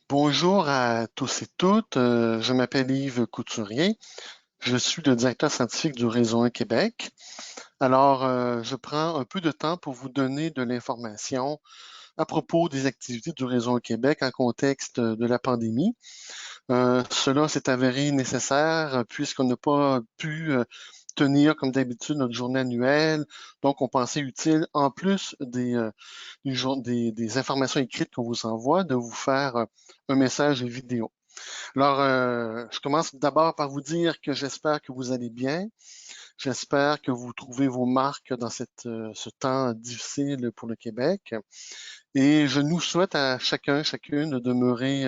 Bonjour à tous et toutes. Je m'appelle Yves Couturier. Je suis le directeur scientifique du Réseau 1 Québec. Alors, je prends un peu de temps pour vous donner de l'information à propos des activités du Réseau 1 Québec en contexte de la pandémie. Cela s'est avéré nécessaire puisqu'on n'a pas pu tenir comme d'habitude notre journée annuelle. Donc, on pensait utile, en plus des informations écrites qu'on vous envoie, de vous faire un message vidéo. Alors, je commence d'abord par vous dire que j'espère que vous allez bien. J'espère que vous trouvez vos marques dans ce temps difficile pour le Québec. Et je nous souhaite à chacun, chacune de demeurer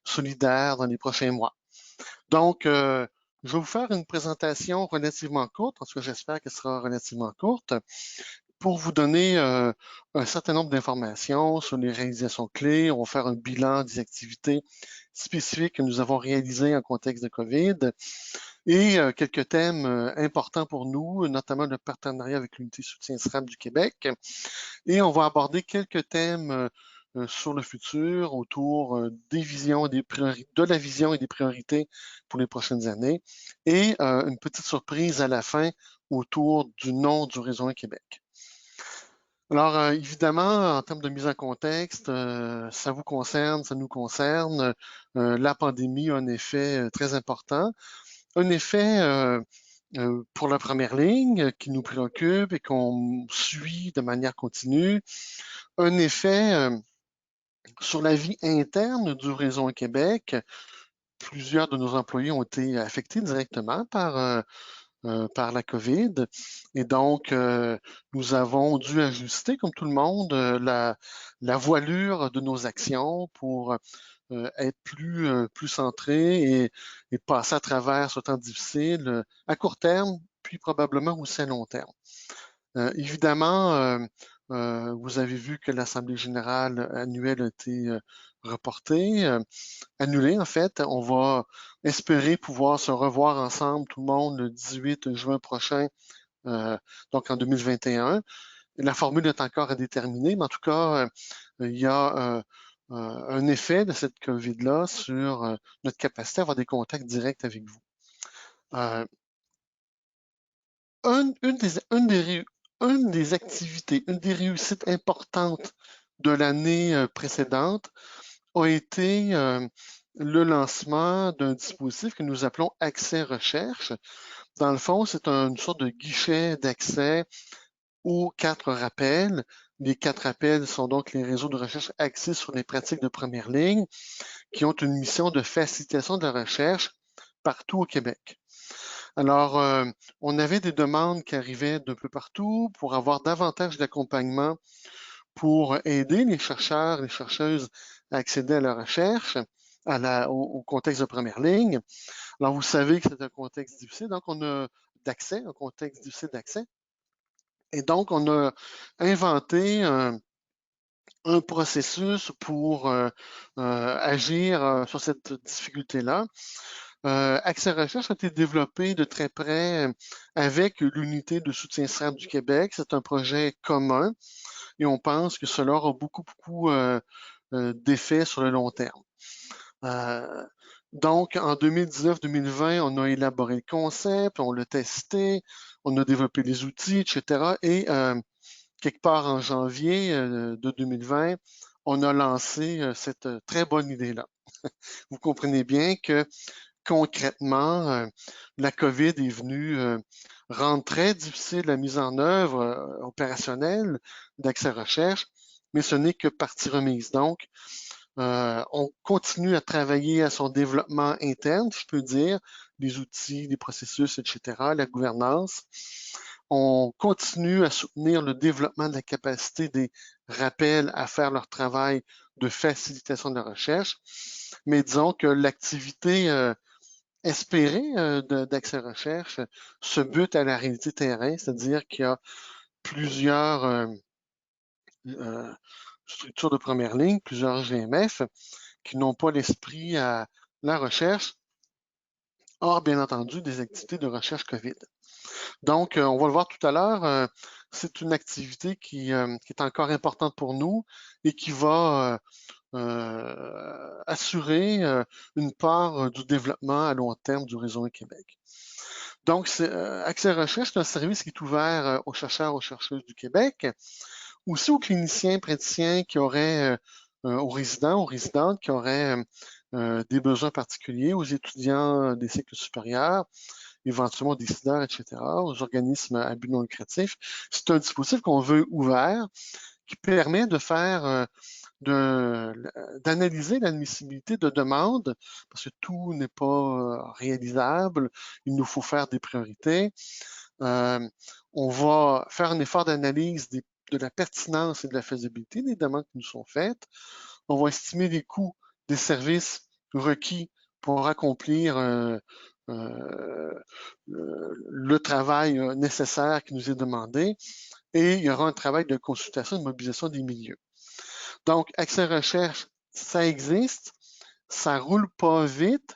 solidaires dans les prochains mois. Donc, je vais vous faire une présentation relativement courte, en tout cas j'espère qu'elle sera relativement courte, pour vous donner un certain nombre d'informations sur les réalisations clés. On va faire un bilan des activités spécifiques que nous avons réalisées en contexte de COVID et quelques thèmes importants pour nous, notamment le partenariat avec l'Unité soutien SRAM du Québec. Et on va aborder quelques thèmes sur le futur autour des visions et de la vision et des priorités pour les prochaines années. Et une petite surprise à la fin autour du nom du Réseau 1 Québec. Alors, évidemment, en termes de mise en contexte, ça vous concerne, ça nous concerne. La pandémie a un effet très important, un effet pour la première ligne qui nous préoccupe et qu'on suit de manière continue, un effet sur la vie interne du réseau au Québec. Plusieurs de nos employés ont été affectés directement par la COVID. Et donc, nous avons dû ajuster, comme tout le monde, la voilure de nos actions pour être plus centrés et passer à travers ce temps difficile à court terme, puis probablement aussi à long terme. Évidemment, vous avez vu que l'Assemblée générale annuelle a été reportée, annulée en fait. On va espérer pouvoir se revoir ensemble, tout le monde, le 18 juin prochain, donc en 2021. La formule est encore à déterminer, mais en tout cas, il y a un effet de cette COVID-là sur notre capacité à avoir des contacts directs avec vous. Euh, une une des activités, une des réussites importantes de l'année précédente a été le lancement d'un dispositif que nous appelons Accès Recherche. Dans le fond, c'est une sorte de guichet d'accès aux 4 rappels. Les 4 rappels sont donc les réseaux de recherche axés sur les pratiques de première ligne qui ont une mission de facilitation de la recherche partout au Québec. Alors, on avait des demandes qui arrivaient d'un peu partout pour avoir davantage d'accompagnement pour aider les chercheurs, les chercheuses à accéder à la recherche, au contexte de première ligne. Alors, vous savez que c'est un contexte difficile, donc on a d'accès, un contexte difficile d'accès. Et donc, on a inventé un processus pour agir sur cette difficulté-là. Accès Recherche a été développé de très près avec l'unité de soutien SRAB du Québec. C'est un projet commun et on pense que cela aura beaucoup d'effets sur le long terme. Donc, en 2019-2020, on a élaboré le concept, on l'a testé, on a développé les outils, etc. Et quelque part en janvier de 2020, on a lancé cette très bonne idée-là. Vous comprenez bien que concrètement, la COVID est venue rendre très difficile la mise en œuvre opérationnelle d'Accès Recherche, mais ce n'est que partie remise. Donc, on continue à travailler à son développement interne, je peux dire, les outils, les processus, etc., la gouvernance. On continue à soutenir le développement de la capacité des rappels à faire leur travail de facilitation de la recherche. Mais disons que l'activité espérée d'Accès Recherche se bute à la réalité terrain, c'est-à-dire qu'il y a plusieurs euh, structures de première ligne, plusieurs GMF, qui n'ont pas l'esprit à la recherche, hors bien entendu des activités de recherche COVID. Donc, on va le voir tout à l'heure, c'est une activité qui est encore importante pour nous et qui va assurer une part du développement à long terme du réseau Québec. Donc, Accès Recherche, c'est un service qui est ouvert aux chercheurs, aux chercheuses du Québec, aussi aux cliniciens, praticiens qui auraient, aux résidents, aux résidentes qui auraient des besoins particuliers, aux étudiants des cycles supérieurs, éventuellement aux décideurs, etc., aux organismes à but non lucratif. C'est un dispositif qu'on veut ouvert qui permet de faire d'analyser l'admissibilité de demandes, parce que tout n'est pas réalisable. Il nous faut faire des priorités. On va faire un effort d'analyse de la pertinence et de la faisabilité des demandes qui nous sont faites. On va estimer les coûts des services requis pour accomplir le travail nécessaire qui nous est demandé. Et il y aura un travail de consultation et de mobilisation des milieux. Donc, Accès Recherche, ça existe, ça roule pas vite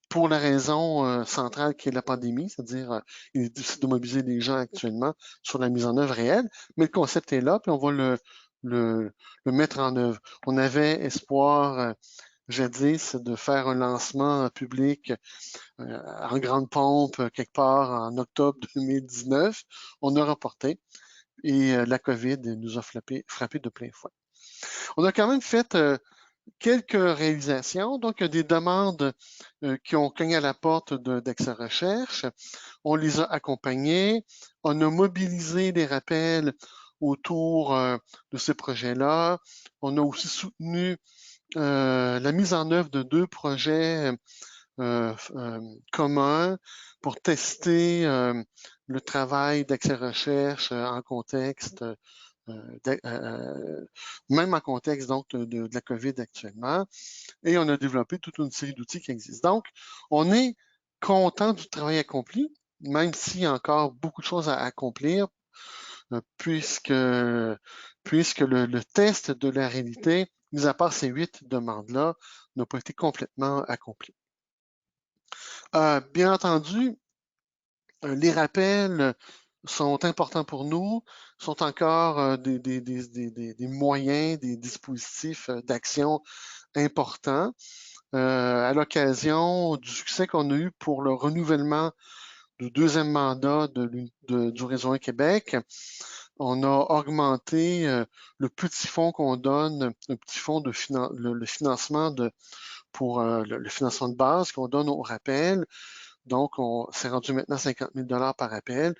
pour la raison centrale qui est la pandémie, c'est-à-dire il est difficile de mobiliser les gens actuellement sur la mise en œuvre réelle, mais le concept est là, puis on va le mettre en œuvre. On avait espoir jadis de faire un lancement public en grande pompe quelque part en octobre 2019. On a reporté et la COVID nous a frappé de plein fouet. On a quand même fait quelques réalisations, donc des demandes qui ont cogné à la porte d'Accès Recherche. On les a accompagnées. On a mobilisé des rappels autour de ces projets-là. On a aussi soutenu la mise en œuvre de 2 projets communs pour tester le travail d'Accès Recherche en contexte même en contexte donc de la COVID actuellement. Et on a développé toute une série d'outils qui existent. Donc, on est content du travail accompli, même s'il y a encore beaucoup de choses à accomplir, puisque le test de la réalité, mis à part ces 8 demandes-là, n'a pas été complètement accompli. Bien entendu, les rappels sont importants pour nous, sont encore des moyens, des dispositifs d'action importants. À l'occasion du succès qu'on a eu pour le renouvellement du 2e mandat du Réseau Québec, on a augmenté le petit fonds qu'on donne, un petit fonds de le financement pour le financement de base qu'on donne au rappel. Donc, on s'est rendu maintenant 50 000 par appel.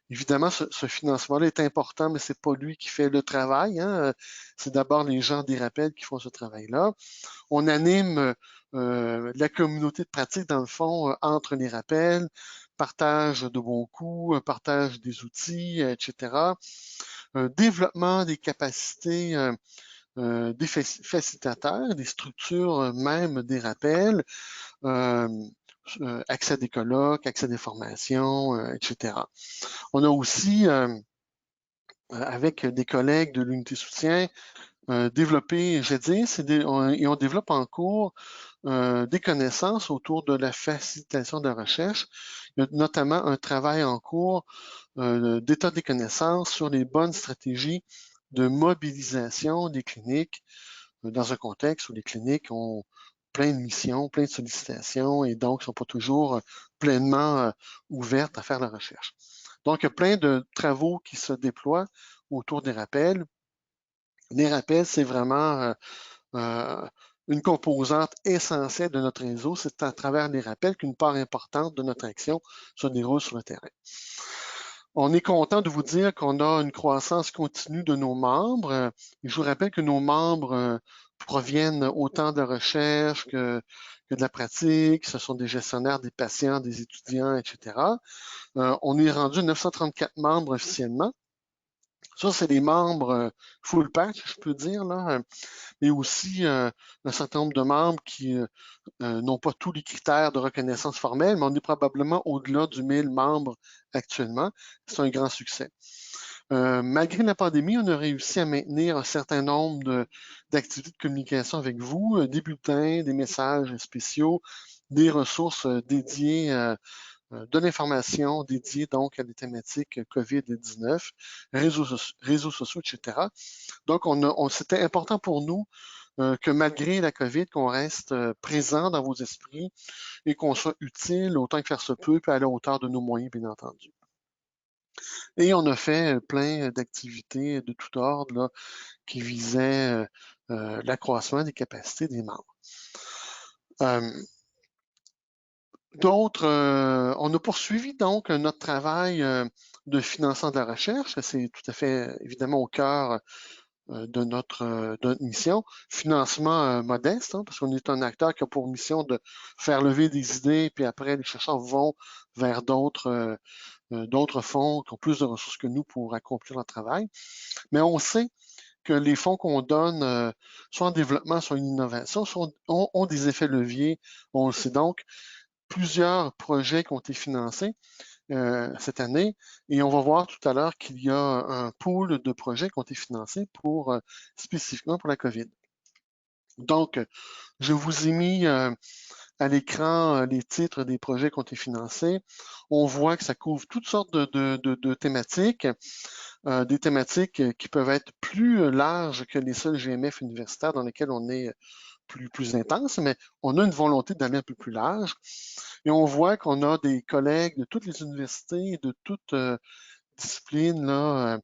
Évidemment, ce financement-là est important, mais c'est pas lui qui fait le travail, hein. C'est d'abord les gens des rappels qui font ce travail-là. On anime la communauté de pratique, dans le fond, entre les rappels, partage de bons coups, partage des outils, etc. Développement des capacités des facilitateurs, des structures même des rappels, accès à des colloques, accès à des formations, etc. On a aussi, avec des collègues de l'unité soutien, développé jadis et on développe en cours des connaissances autour de la facilitation de la recherche. Il y a notamment un travail en cours d'état des connaissances sur les bonnes stratégies de mobilisation des cliniques dans un contexte où les cliniques ont plein de missions, plein de sollicitations et donc ne sont pas toujours pleinement ouvertes à faire la recherche. Donc, il y a plein de travaux qui se déploient autour des rappels. Les rappels, c'est vraiment une composante essentielle de notre réseau. C'est à travers les rappels qu'une part importante de notre action se déroule sur le terrain. On est content de vous dire qu'on a une croissance continue de nos membres. Je vous rappelle que nos membres proviennent autant de la recherche que de la pratique. Ce sont des gestionnaires, des patients, des étudiants, etc. On est rendu 934 membres officiellement. Ça, c'est les membres full patch, je peux dire, là, mais aussi un certain nombre de membres qui n'ont pas tous les critères de reconnaissance formelle, mais on est probablement au-delà du 1000 membres actuellement. C'est un grand succès. Malgré la pandémie, on a réussi à maintenir un certain nombre d'activités de communication avec vous, des bulletins, des messages spéciaux, des ressources dédiées de l'information dédiée donc à des thématiques COVID-19, réseaux sociaux, etc. Donc, c'était important pour nous que malgré la COVID, qu'on reste présent dans vos esprits et qu'on soit utile autant que faire se peut, puis à la hauteur de nos moyens, bien entendu. Et on a fait plein d'activités de tout ordre là, qui visaient l'accroissement des capacités des membres. On a poursuivi donc notre travail de financement de la recherche. C'est tout à fait évidemment au cœur de notre mission. Financement modeste, hein, parce qu'on est un acteur qui a pour mission de faire lever des idées, puis après les chercheurs vont vers d'autres fonds qui ont plus de ressources que nous pour accomplir leur travail. Mais on sait que les fonds qu'on donne, soit en développement, soit en innovation, ont des effets leviers. On le sait donc. Plusieurs projets qui ont été financés cette année et on va voir tout à l'heure qu'il y a un pool de projets qui ont été financés spécifiquement pour la COVID. Donc, je vous ai mis à l'écran les titres des projets qui ont été financés. On voit que ça couvre toutes sortes de thématiques, des thématiques qui peuvent être plus larges que les seuls GMF universitaires dans lesquels on est plus intense, mais on a une volonté d'aller un peu plus large. Et on voit qu'on a des collègues de toutes les universités, de toutes disciplines. Là,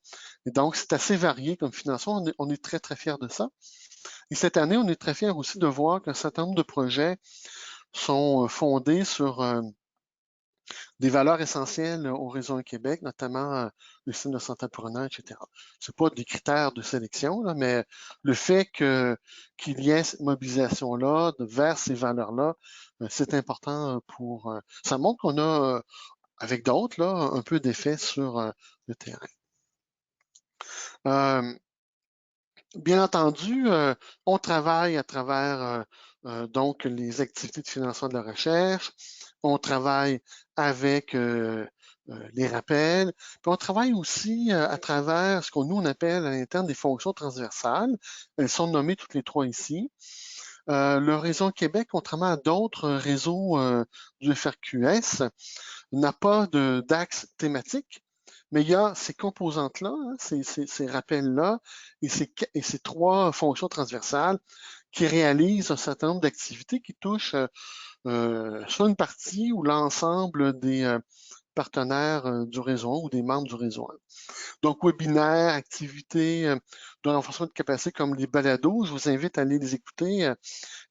et donc, c'est assez varié comme financement. On est très, très fiers de ça. Et cette année, on est très fiers aussi de voir qu'un certain nombre de projets sont fondés sur des valeurs essentielles au réseau Québec, notamment le système de santé apprenant, etc. Ce pas des critères de sélection, là, mais le fait qu'il y ait cette mobilisation-là vers ces valeurs-là, c'est important pour... ça montre qu'on a, avec d'autres, là, un peu d'effet sur le terrain. Bien entendu, on travaille à travers donc les activités de financement de la recherche, on travaille avec les rappels, puis on travaille aussi à travers ce qu'on nous on appelle à l'interne des fonctions transversales. Elles sont nommées toutes les trois ici. Le réseau Québec, contrairement à d'autres réseaux du FRQS, n'a pas d'axe thématique, mais il y a ces composantes-là, hein, ces rappels-là, et ces trois fonctions transversales qui réalisent un certain nombre d'activités qui touchent soit une partie ou l'ensemble des partenaires du réseau ou des membres du réseau. Donc, webinaires, activités de renforcement de capacité comme les balados, je vous invite à aller les écouter.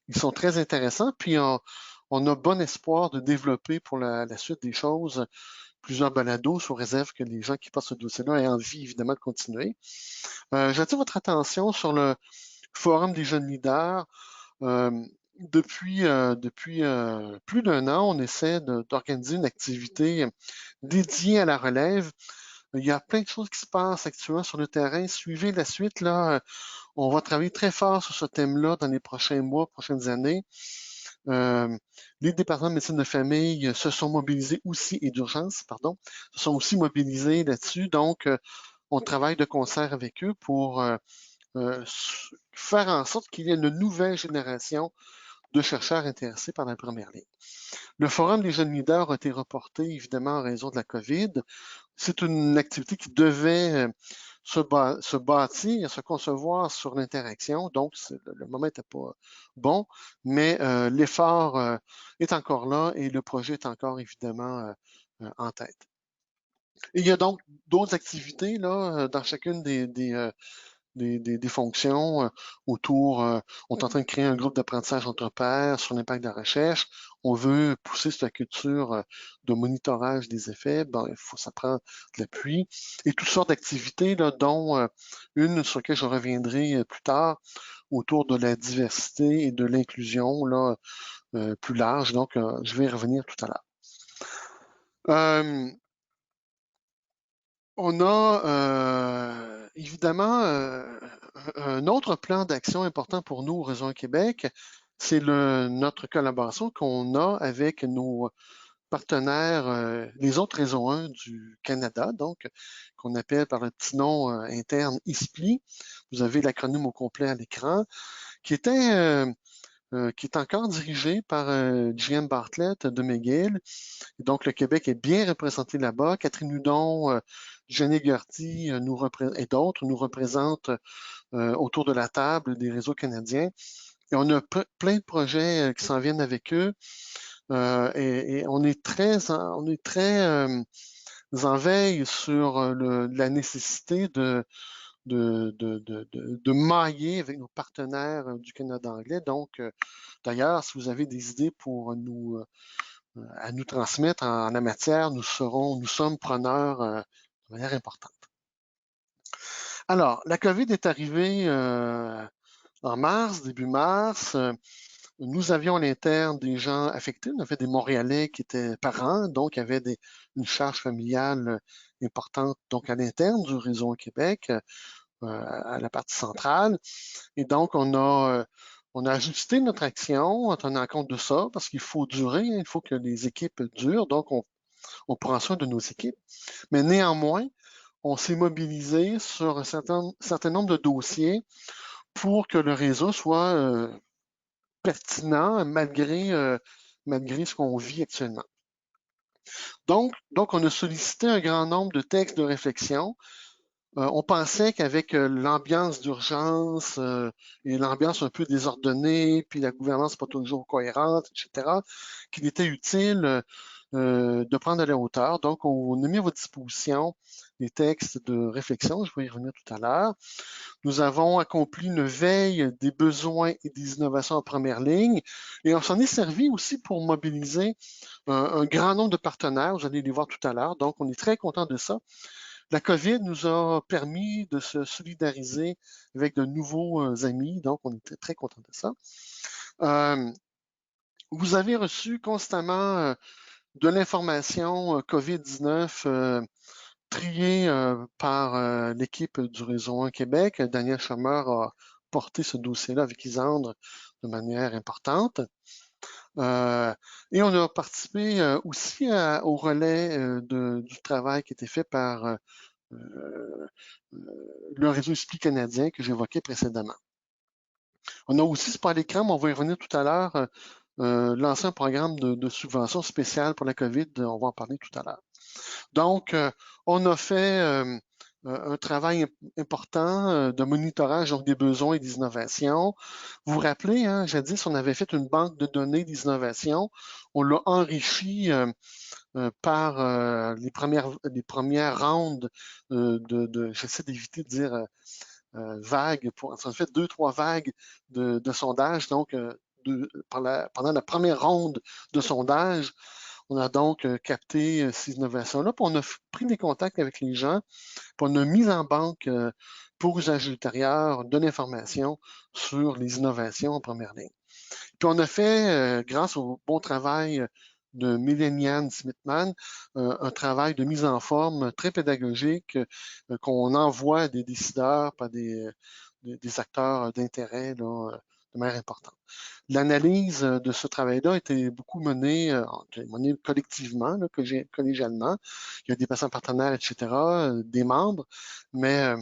Ils sont très intéressants, puis on a bon espoir de développer pour la suite des choses plusieurs balados sous réserve que les gens qui passent ce dossier-là aient envie, évidemment, de continuer. J'attire votre attention sur le Forum des jeunes leaders. Depuis plus d'un an, on essaie d'organiser une activité dédiée à la relève. Il y a plein de choses qui se passent actuellement sur le terrain. Suivez la suite, là. On va travailler très fort sur ce thème-là dans les prochains mois, prochaines années. Les départements de médecine de famille se sont mobilisés aussi, et d'urgence, pardon, se sont aussi mobilisés là-dessus. Donc, on travaille de concert avec eux pour faire en sorte qu'il y ait une nouvelle génération de chercheurs intéressés par la première ligne. Le Forum des jeunes leaders a été reporté, évidemment, en raison de la COVID. C'est une activité qui devait se bâtir, se concevoir sur l'interaction, donc le moment n'était pas bon, mais l'effort est encore là et le projet est encore évidemment en tête. Et il y a donc d'autres activités là, dans chacune des fonctions autour. On est en train de créer un groupe d'apprentissage entre pairs sur l'impact de la recherche. On veut pousser cette culture de monitorage des effets. Bon, ça prend de l'appui. Et toutes sortes d'activités, là, dont une sur laquelle je reviendrai plus tard, autour de la diversité et de l'inclusion là, plus large. Donc, je vais y revenir tout à l'heure. On a évidemment un autre plan d'action important pour nous au Réseau Québec, c'est notre collaboration qu'on a avec nos partenaires, les autres réseaux 1 du Canada, donc qu'on appelle par le petit nom interne ISPLI. Vous avez l'acronyme au complet à l'écran, qui était qui est encore dirigé par J.M. Bartlett de McGill. Donc, le Québec est bien représenté là-bas. Catherine Hudon, Jenny Gertie et d'autres nous représentent autour de la table des réseaux canadiens. Et on a plein de projets qui s'en viennent avec eux. Et on est très en veille sur la nécessité de mailler avec nos partenaires du Canada anglais. Donc, d'ailleurs, si vous avez des idées pour à nous transmettre en la matière, nous sommes preneurs de manière importante. Alors, la COVID est arrivée en mars, début mars. Nous avions à l'interne des gens affectés. On avait des Montréalais qui étaient parents, donc il y avait une charge familiale importante donc à l'interne du réseau au Québec, à la partie centrale. Et donc, on a ajusté notre action en tenant compte de ça, parce qu'il faut durer, hein, il faut que les équipes durent. Donc, on prend soin de nos équipes. Mais néanmoins, on s'est mobilisé sur un certain nombre de dossiers pour que le réseau soit pertinent malgré ce qu'on vit actuellement. Donc, on a sollicité un grand nombre de textes de réflexion. On pensait qu'avec l'ambiance d'urgence et l'ambiance un peu désordonnée, puis la gouvernance pas toujours cohérente, etc., qu'il était utile de prendre à la hauteur. Donc, on a mis à votre disposition les textes de réflexion. Je vais y revenir tout à l'heure. Nous avons accompli une veille des besoins et des innovations en première ligne et on s'en est servi aussi pour mobiliser un grand nombre de partenaires. Vous allez les voir tout à l'heure. Donc, on est très content de ça. La COVID nous a permis de se solidariser avec de nouveaux amis, donc on était très content de ça. Vous avez reçu constamment de l'information COVID-19 triée par l'équipe du Réseau 1 Québec. Daniel Chammer a porté ce dossier-là avec Isandre de manière importante. Et on a participé aussi au relais du travail qui était fait par le réseau SPI canadien que j'évoquais précédemment. On a aussi, c'est pas à l'écran, mais on va y revenir tout à l'heure, lancé un programme de subvention spéciale pour la COVID. On va en parler tout à l'heure. Donc, on a fait un travail important de monitorage donc des besoins et des innovations. Vous vous rappelez, hein, jadis, on avait fait une banque de données des innovations. On l'a enrichi par les premières rounds j'essaie d'éviter de dire vagues, ça fait 2-3 vagues de sondages. Donc, pendant la première ronde de sondage, on a donc capté ces innovations-là, puis on a pris des contacts avec les gens, puis on a mis en banque pour usage ultérieur de l'information sur les innovations en première ligne. Puis on a fait, grâce au bon travail de Mélanie-Anne Smithman, un travail de mise en forme très pédagogique qu'on envoie à des décideurs, par des acteurs d'intérêt de manière importante. L'analyse de ce travail-là a été beaucoup menée collectivement, là, collégialement. Il y a des patients partenaires, etc., des membres, mais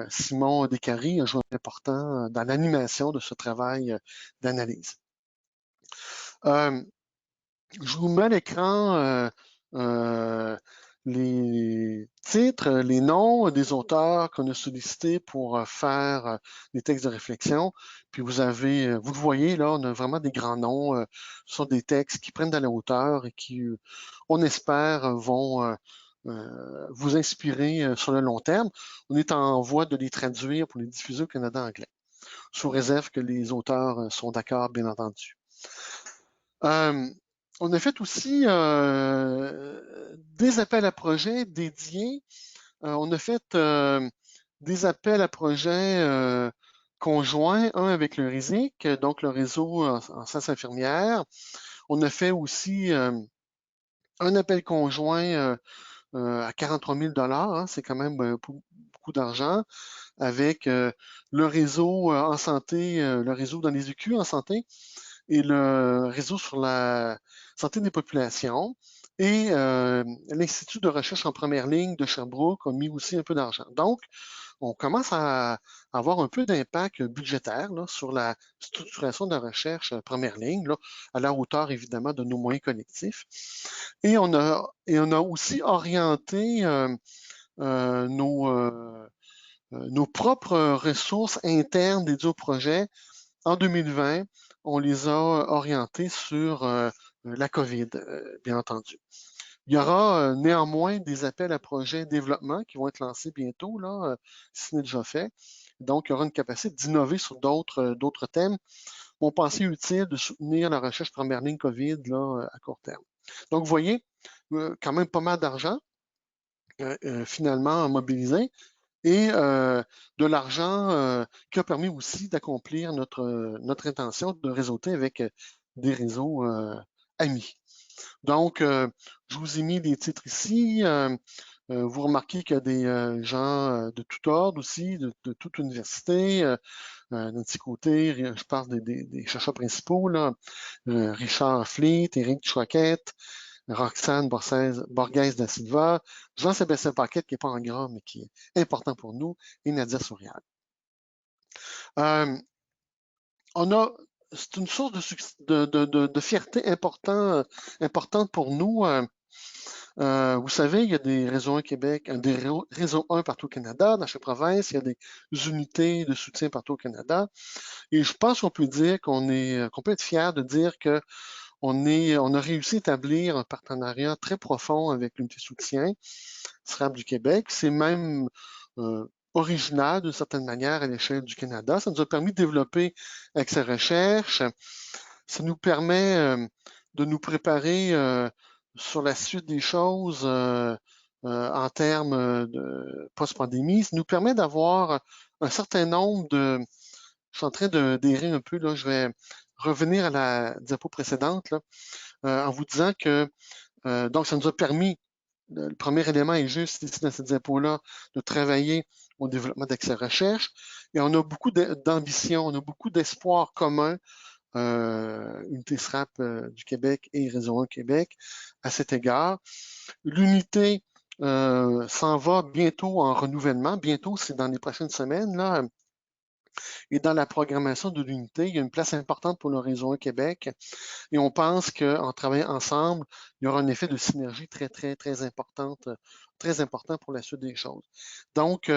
Simon Descaries a joué un rôle important dans l'animation de ce travail d'analyse. Je vous mets à l'écran les titres, les noms des auteurs qu'on a sollicités pour faire des textes de réflexion. Puis vous le voyez là, on a vraiment des grands noms. Ce sont des textes qui prennent de la hauteur et qui, on espère, vont vous inspirer sur le long terme. On est en voie de les traduire pour les diffuser au Canada anglais, sous réserve que les auteurs sont d'accord, bien entendu. On a fait aussi des appels à projets dédiés. On a fait des appels à projets conjoints, un avec le RISIC, donc le réseau en sciences infirmières. On a fait aussi un appel conjoint à 43 000 $, hein, c'est quand même beaucoup d'argent, avec le réseau en santé, le réseau dans les UQ en santé, et le réseau sur la santé des populations. Et l'Institut de recherche en première ligne de Sherbrooke a mis aussi un peu d'argent. Donc, on commence à avoir un peu d'impact budgétaire là, sur la structuration de la recherche première ligne, là, à la hauteur évidemment de nos moyens collectifs. Et on a aussi orienté nos propres ressources internes dédiées au projet. En 2020, on les a orientées sur la COVID, bien entendu. Il y aura néanmoins des appels à projets développement qui vont être lancés bientôt, là, si ce n'est déjà fait. Donc, il y aura une capacité d'innover sur d'autres thèmes. On pensait utile de soutenir la recherche première ligne COVID là, à court terme. Donc, vous voyez, quand même pas mal d'argent finalement mobilisé et de l'argent qui a permis aussi d'accomplir notre intention de réseauter avec des réseaux amis. Donc, je vous ai mis des titres ici. Vous remarquez qu'il y a des gens de tout ordre aussi, de toute université. D'un petit côté, je parle des chercheurs principaux, là, Richard Fleet, Éric Chouaquette, Roxane Borges da Silva, Jean-Sébastien Paquette, qui n'est pas en gras, mais qui est important pour nous, et Nadia Sourial. C'est une source de fierté importante pour nous. Vous savez, il y a des réseaux 1 Québec, des réseaux 1 partout au Canada, dans chaque province, il y a des unités de soutien partout au Canada. Et je pense qu'on peut dire qu'on peut être fier de dire que on a réussi à établir un partenariat très profond avec l'unité de soutien SRAP du Québec. C'est même original d'une certaine manière à l'échelle du Canada. Ça nous a permis de développer Accès Recherche. Ça nous permet de nous préparer sur la suite des choses en termes de post-pandémie. Ça nous permet d'avoir un certain nombre de... Je suis en train d'errer un peu, là, je vais revenir à la diapo précédente là, en vous disant que donc ça nous a permis, le premier élément est juste ici dans cette diapo-là, de travailler au développement d'Accès Recherche. Et on a beaucoup d'ambition, on a beaucoup d'espoir commun Unité SRAP du Québec et Réseau 1 Québec à cet égard. L'unité s'en va bientôt en renouvellement. Bientôt, c'est dans les prochaines semaines. Là. Et dans la programmation de l'unité, il y a une place importante pour le Réseau 1 Québec. Et on pense qu'en travaillant ensemble, il y aura un effet de synergie très important pour la suite des choses. Donc,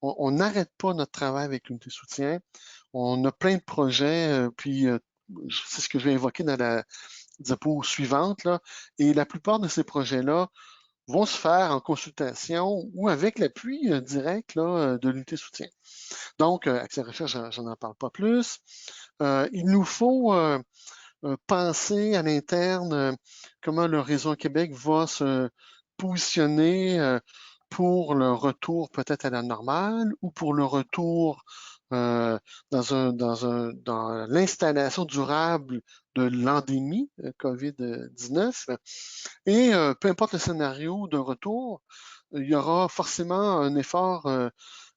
on n'arrête pas notre travail avec l'unité soutien. On a plein de projets, puis c'est ce que je vais évoquer dans la diapo suivante, là. Et la plupart de ces projets-là vont se faire en consultation ou avec l'appui direct là, de l'unité soutien. Donc, Accès Recherche, j'en en parle pas plus. Il nous faut penser à l'interne comment le Réseau Québec va se positionner pour le retour peut-être à la normale ou pour le retour dans l'installation durable de l'endémie COVID-19. Et peu importe le scénario de retour, il y aura forcément un effort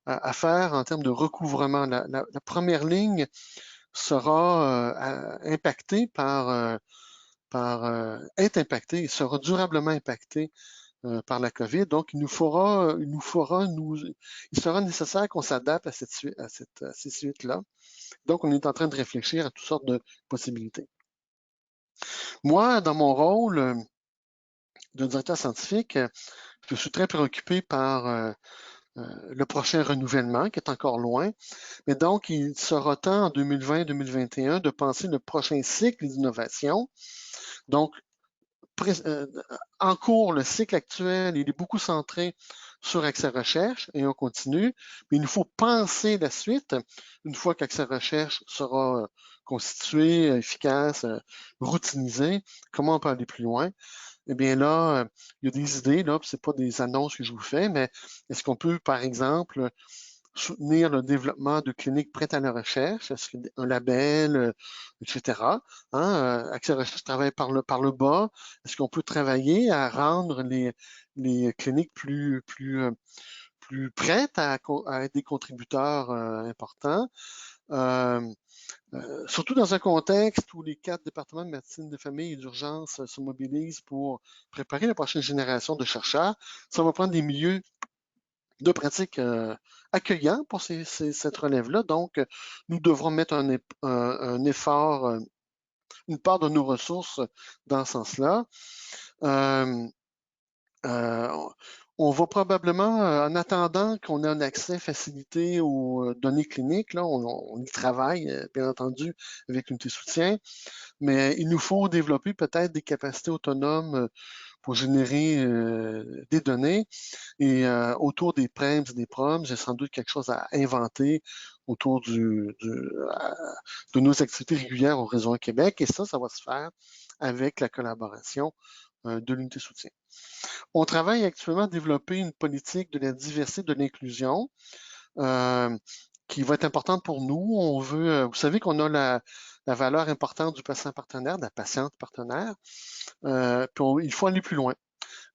à faire en termes de recouvrement. La première ligne sera impactée est impactée, sera durablement impactée par la COVID. Donc, il sera nécessaire qu'on s'adapte à ces suites-là. Donc, on est en train de réfléchir à toutes sortes de possibilités. Moi, dans mon rôle de directeur scientifique, je suis très préoccupé par le prochain renouvellement qui est encore loin. Mais donc, il sera temps en 2020-2021 de penser le prochain cycle d'innovation. Donc, en cours, le cycle actuel, il est beaucoup centré sur Accès Recherche et on continue, mais il nous faut penser la suite une fois qu'Accès Recherche sera constitué, efficace, routinisé, comment on peut aller plus loin. Eh bien là, il y a des idées, là, c'est pas des annonces que je vous fais, mais est-ce qu'on peut, par exemple, soutenir le développement de cliniques prêtes à la recherche, est-ce qu'un label, etc. Hein, Accès Recherche travaille par le bas. Est-ce qu'on peut travailler à rendre les cliniques plus prêtes à être des contributeurs importants? Surtout dans un contexte où les 4 départements de médecine de famille et d'urgence se mobilisent pour préparer la prochaine génération de chercheurs, ça va prendre des milieux de pratiques accueillantes pour cette relève-là. Donc, nous devrons mettre un effort, une part de nos ressources dans ce sens-là. Euh, on va probablement, en attendant qu'on ait un accès facilité aux données cliniques, là, on y travaille, bien entendu, avec l'unité soutien, mais il nous faut développer peut-être des capacités autonomes pour générer des données. Et autour des PREMS et des PROMS, j'ai sans doute quelque chose à inventer autour de nos activités régulières au Réseau Québec. Et ça va se faire avec la collaboration de l'unité soutien. On travaille actuellement à développer une politique de la diversité de l'inclusion qui va être importante pour nous. On veut, vous savez qu'on a la valeur importante du patient partenaire, de la patiente partenaire, puis il faut aller plus loin.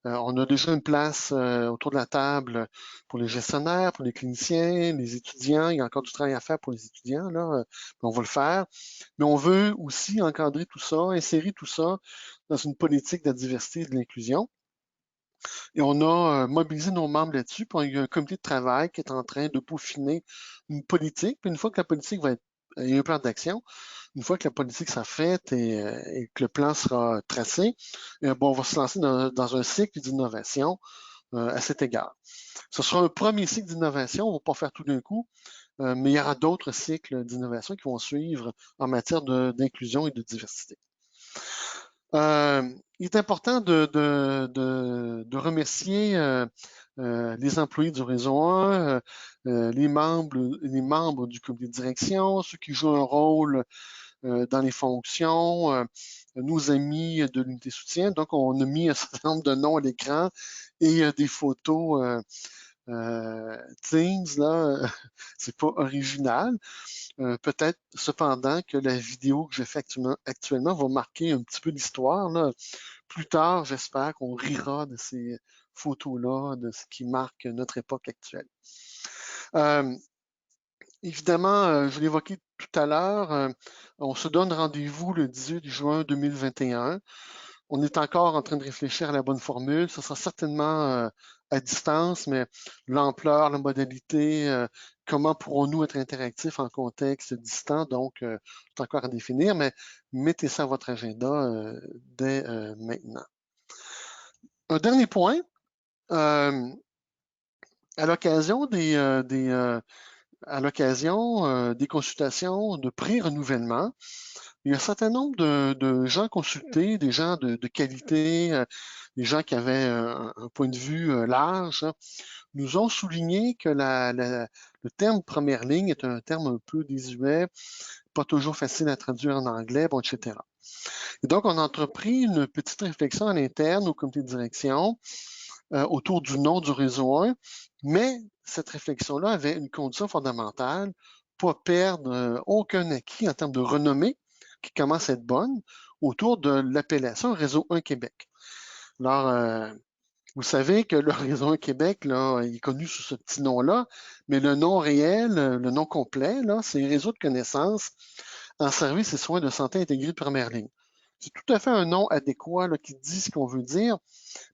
On a déjà une place autour de la table pour les gestionnaires, pour les cliniciens, les étudiants. Il y a encore du travail à faire pour les étudiants, là. On va le faire. Mais on veut aussi encadrer tout ça, insérer tout ça dans une politique de la diversité et de l'inclusion. Et on a mobilisé nos membres là-dessus. Puis il y a un comité de travail qui est en train de peaufiner une politique. Puis une fois que la politique va être, il y a un plan d'action. Une fois que la politique sera faite et que le plan sera tracé, bon, on va se lancer dans un cycle d'innovation à cet égard. Ce sera un premier cycle d'innovation. On ne va pas faire tout d'un coup, mais il y aura d'autres cycles d'innovation qui vont suivre en matière d'inclusion et de diversité. Il est important de remercier les employés du réseau 1, les membres du comité de direction, ceux qui jouent un rôle dans les fonctions, nos amis de l'unité soutien. Donc, on a mis un certain nombre de noms à l'écran et des photos Teams, là, c'est pas original. Peut-être cependant que la vidéo que je fais actuellement va marquer un petit peu l'histoire. Plus tard, j'espère qu'on rira de ces photos-là, de ce qui marque notre époque actuelle. Évidemment, je l'évoquais tout à l'heure, on se donne rendez-vous le 18 juin 2021. On est encore en train de réfléchir à la bonne formule. Ce sera certainement à distance, mais l'ampleur, la modalité, comment pourrons-nous être interactifs en contexte distant, donc c'est encore à définir, mais mettez ça à votre agenda dès maintenant. Un dernier point, à l'occasion des consultations de pré-renouvellement, il y a un certain nombre de gens consultés, des gens de qualité, des gens qui avaient un point de vue large, hein, nous ont souligné que le terme première ligne est un terme un peu désuet, pas toujours facile à traduire en anglais, bon, etc. Et donc, on a entrepris une petite réflexion à l'interne au comité de direction autour du nom du réseau 1, mais cette réflexion-là avait une condition fondamentale, pas perdre aucun acquis en termes de renommée, qui commence à être bonne, autour de l'appellation Réseau 1 Québec. Alors, vous savez que le Réseau 1 Québec, là, il est connu sous ce petit nom-là, mais le nom réel, le nom complet, là, c'est Réseau de connaissances en services et soins de santé intégrés de première ligne. C'est tout à fait un nom adéquat là, qui dit ce qu'on veut dire,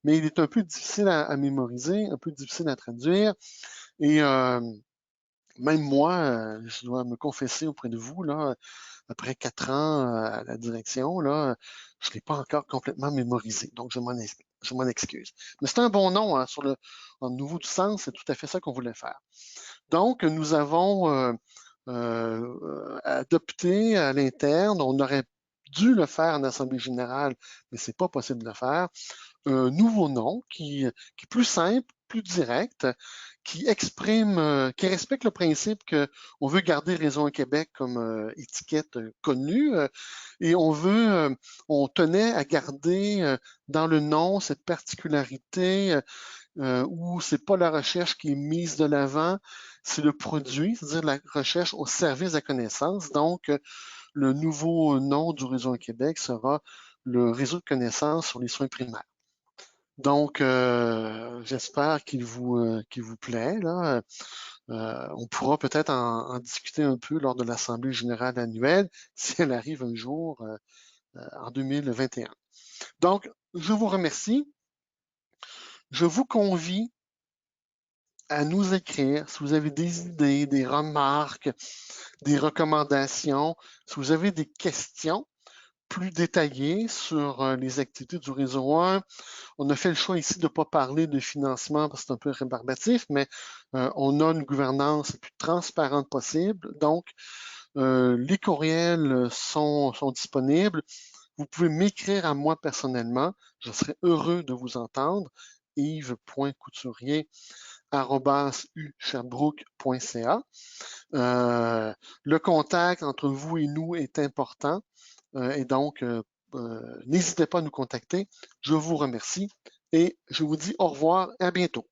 mais il est un peu difficile à mémoriser, un peu difficile à traduire. Et même moi, je dois me confesser auprès de vous, là, après 4 ans à la direction, là, je ne l'ai pas encore complètement mémorisé. Donc, je m'en excuse. Mais c'est un bon nom, hein, au niveau du sens, c'est tout à fait ça qu'on voulait faire. Donc, nous avons adopté à l'interne, on aurait dû le faire en Assemblée générale, mais c'est pas possible de le faire, un nouveau nom qui est plus simple, plus direct, qui exprime, qui respecte le principe qu'on veut garder Réseau Québec comme étiquette connue et on tenait à garder dans le nom cette particularité où c'est pas la recherche qui est mise de l'avant, c'est le produit, c'est-à-dire la recherche au service de la connaissance. Donc, le nouveau nom du Réseau Québec sera le réseau de connaissances sur les soins primaires. Donc, j'espère qu'il vous plaît. Là. On pourra peut-être en discuter un peu lors de l'Assemblée générale annuelle, si elle arrive un jour en 2021. Donc, je vous remercie. Je vous convie à nous écrire si vous avez des idées, des remarques, des recommandations, si vous avez des questions plus détaillées sur les activités du réseau 1. On a fait le choix ici de ne pas parler de financement parce que c'est un peu rébarbatif, mais on a une gouvernance la plus transparente possible. Donc, les courriels sont disponibles. Vous pouvez m'écrire à moi personnellement. Je serai heureux de vous entendre. yves.couturier@usherbrooke.ca. Le contact entre vous et nous est important et donc n'hésitez pas à nous contacter. Je vous remercie et je vous dis au revoir et à bientôt.